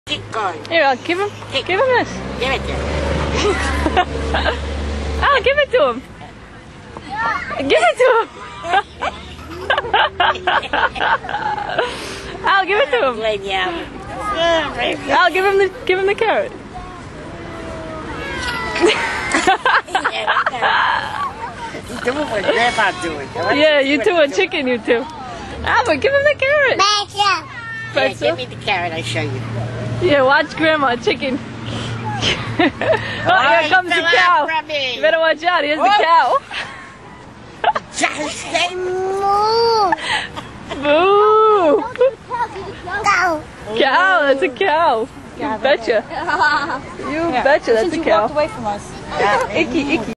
Keep going. Here, I'll give him. Give him this. Give it to him. I'll give it to him. Give it to him. I'll give it to him. I'll give him the carrot. Doing what Grandpa's doing. Yeah, you two are chicken, you two. Albert, give him the carrot. Yeah, give me the carrot, I show you. Yeah, watch Grandma, chicken. Oh, here comes the cow. You better watch out, here's the cow. Just say moo. Boo! Cow. Cow, that's a cow. You betcha. You betcha, that's a cow. Walked away from us. Icky, icky.